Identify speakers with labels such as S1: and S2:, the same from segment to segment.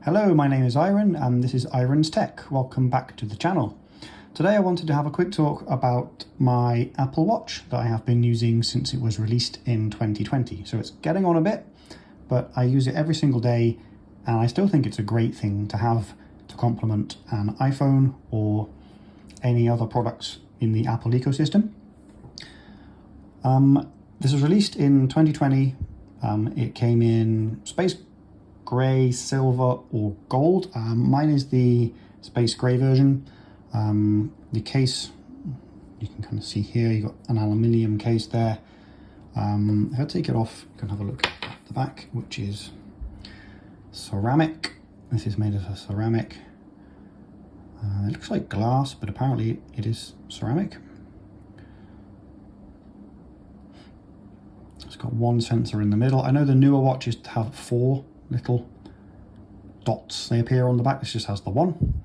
S1: Hello, my name is Iron and this is Iron's Tech. Welcome back to the channel. Today I wanted to have a quick talk about my Apple Watch that I have been using since it was released in 2020. So it's getting on a bit, but I use it every single day and I still think it's a great thing to have to complement an iPhone or any other products in the Apple ecosystem. This was released in 2020. It came in space grey, silver or gold. Mine is the space grey version. The case, you can kind of see here, you've got an aluminium case there. If I take it off, you can have a look at the back, which is ceramic. This is made of a ceramic. It looks like glass, but apparently it is ceramic. It's got one sensor in the middle. I know the newer watches have 4 little dots. They appear on the back. This just has the one.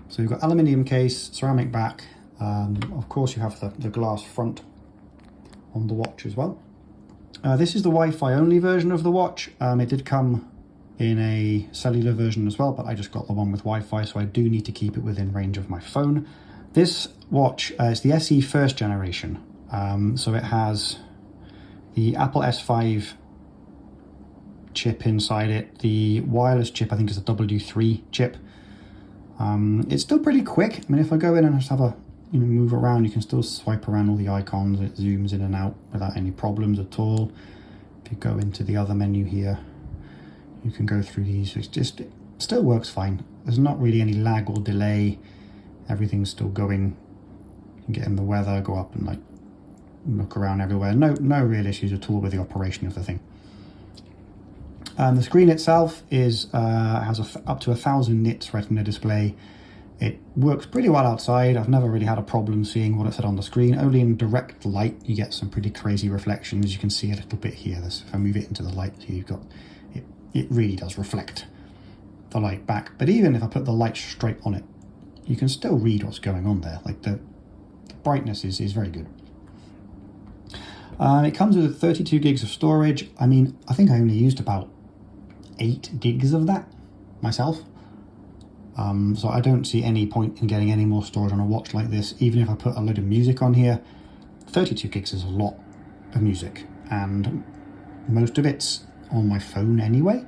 S1: So you've got aluminium case, ceramic back. Of course you have the glass front on the watch as well. This is the Wi-Fi only version of the watch. It did come in a cellular version as well, but I just got the one with Wi-Fi, so I do need to keep it within range of my phone. This watch is the SE first generation. So it has the Apple S5 chip inside it. The wireless chip I think is a W3 chip. It's still pretty quick. I mean, if I go in and just have a move around, you can still swipe around all the icons. It zooms in and out without any problems at all. If you go into the other menu here, you can go through these. It still works fine. There's not really any lag or delay. Everything's still going. You can get in the weather, go up and like look around everywhere. No real issues at all with the operation of the thing. The screen itself is has up to 1000 nits Retina display. It works pretty well outside. I've never really had a problem seeing what it said on the screen. Only in direct light you get some pretty crazy reflections. You can see a little bit here. If I move it into the light, so you've got it really does reflect the light back. But even if I put the light straight on it, you can still read what's going on there. Like the brightness is very good. It comes with 32 gigs of storage. I mean, I think I only used about 8 gigs of that myself. So I don't see any point in getting any more storage on a watch like this. Even if I put a load of music on here, 32 gigs is a lot of music, and most of it's on my phone anyway.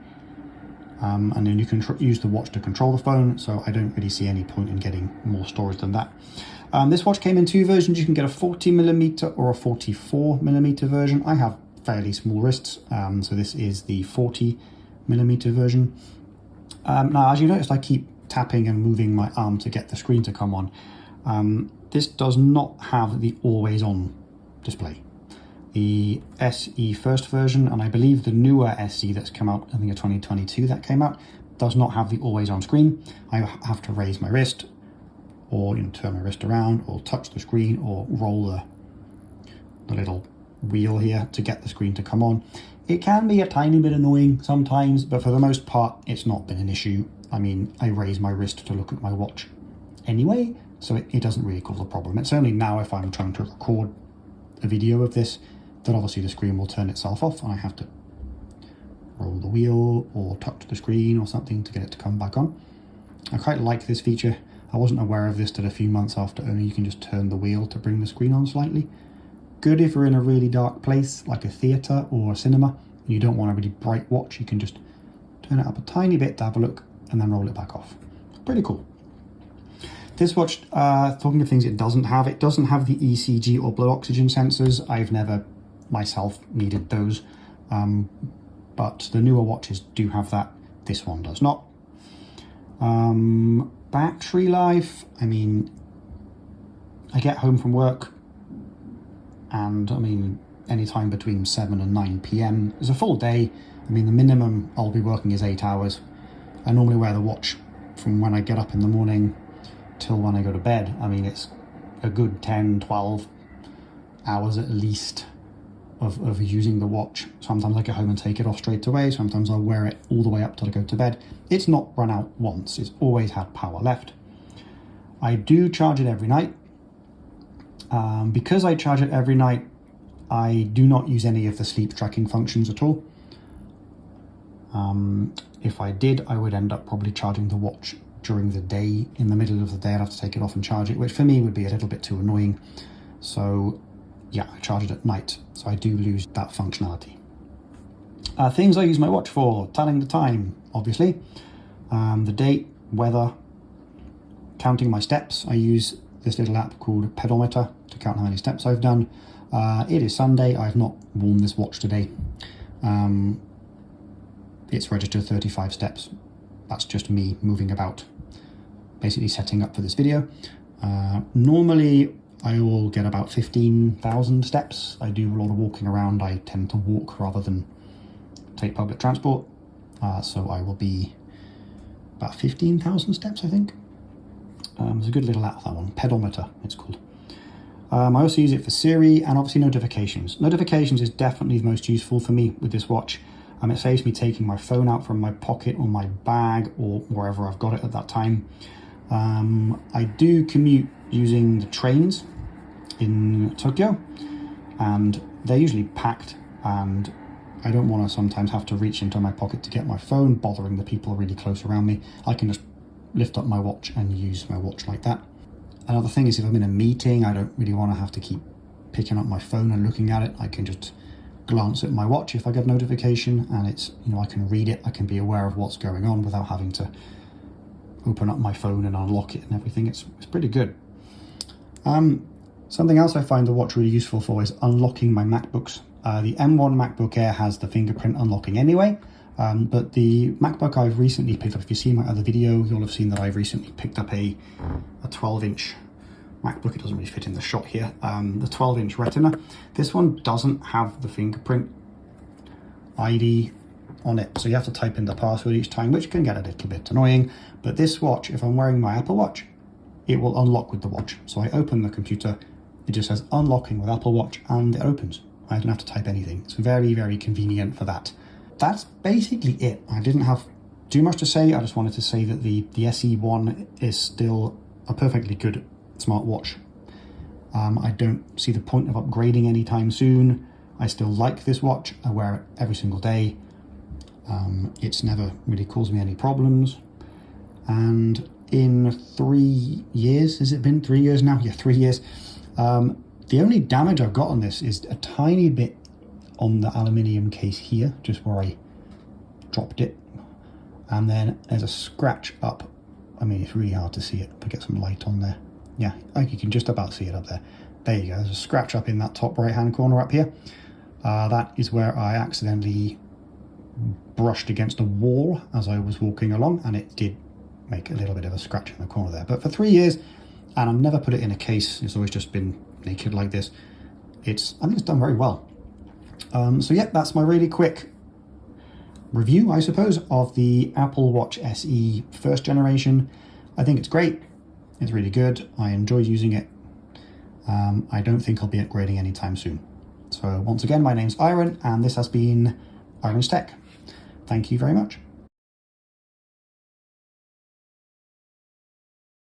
S1: And then you can use the watch to control the phone, so I don't really see any point in getting more storage than that. This watch came in 2 versions. You can get a 40mm or a 44mm version. I have fairly small wrists, so this is the 40mm version. Now, as you noticed, I keep tapping and moving my arm to get the screen to come on. This does not have the always-on display. The SE first version, and I believe the newer SE that's come out, I think in 2022 that came out, does not have the always-on screen. I have to raise my wrist, or turn my wrist around, or touch the screen, or roll the little wheel here to get the screen to come on. It can be a tiny bit annoying sometimes, but for the most part, it's not been an issue. I mean, I raise my wrist to look at my watch anyway, so it doesn't really cause a problem. It's only now if I'm trying to record a video of this that obviously the screen will turn itself off and I have to roll the wheel or touch the screen or something to get it to come back on. I quite like this feature. I wasn't aware of this till a few months after only you can just turn the wheel to bring the screen on slightly. Good if you're in a really dark place like a theatre or a cinema and you don't want a really bright watch. You can just turn it up a tiny bit to have a look and then roll it back off. Pretty cool. This watch, talking of things it doesn't have the ECG or blood oxygen sensors. I've never myself needed those, but the newer watches do have that. This one does not. Battery life, I mean, I get home from work and I mean anytime between 7 and 9 p.m. is a full day. I mean, the minimum I'll be working is 8 hours. I normally wear the watch from when I get up in the morning till when I go to bed. I mean, it's a good 10, 12 hours at least of using the watch. Sometimes I get home and take it off straight away. Sometimes I'll wear it all the way up till I go to bed. It's not run out once. It's always had power left. I do charge it every night. Because I charge it every night, I do not use any of the sleep tracking functions at all. If I did, I would end up probably charging the watch during the day. In the middle of the day, I'd have to take it off and charge it, which for me would be a little bit too annoying. So yeah, I charge it at night, so I do lose that functionality. Things I use my watch for: telling the time, obviously, the date, weather, counting my steps. I use this little app called Pedometer to count how many steps I've done. It is Sunday. I've not worn this watch today. It's registered 35 steps. That's just me moving about, basically setting up for this video. Normally I will get about 15,000 steps. I do a lot of walking around. I tend to walk rather than take public transport. So I will be about 15,000 steps, I think. It's a good little app, that one. Pedometer, it's called. I also use it for Siri and obviously notifications. Notifications is definitely the most useful for me with this watch. It saves me taking my phone out from my pocket or my bag or wherever I've got it at that time. I do commute using the trains in Tokyo, and they're usually packed, and I don't want to sometimes have to reach into my pocket to get my phone, bothering the people really close around me. I can just lift up my watch and use my watch like that. Another thing is, if I'm in a meeting, I don't really want to have to keep picking up my phone and looking at it. I can just glance at my watch if I get a notification, and it's, I can read it. I can be aware of what's going on without having to open up my phone and unlock it and everything. It's pretty good. Something else I find the watch really useful for is unlocking my MacBooks. The M1 MacBook Air has the fingerprint unlocking anyway, but the MacBook I've recently picked up, if you've seen my other video, you'll have seen that I've recently picked up a 12-inch MacBook. It doesn't really fit in the shot here. The 12-inch Retina. This one doesn't have the fingerprint ID on it, so you have to type in the password each time, which can get a little bit annoying. But this watch, if I'm wearing my Apple Watch, it will unlock with the watch. So I open the computer, it just says unlocking with Apple Watch, and it opens. I don't have to type anything. It's very, very convenient for that. That's basically it. I didn't have too much to say. I just wanted to say that the SE1 is still a perfectly good smartwatch. I don't see the point of upgrading anytime soon. I still like this watch. I wear it every single day. It's never really caused me any problems. And in 3 years, has it been 3 years now? Yeah, 3 years. The only damage I've got on this is a tiny bit on the aluminium case here, just where I dropped it. And then there's a scratch up. I mean, it's really hard to see it, but get some light on there. Yeah, like you can just about see it up there. There you go. There's a scratch up in that top right-hand corner up here. That is where I accidentally brushed against a wall as I was walking along, and it did make a little bit of a scratch in the corner there. But for 3 years, and I've never put it in a case. It's always just been naked like this. I think it's done very well. So yeah, that's my really quick review, I suppose, of the Apple Watch SE first generation. I think it's great. It's really good. I enjoy using it. I don't think I'll be upgrading anytime soon. So once again, my name's Iron, and this has been Iron's Tech. Thank you very much.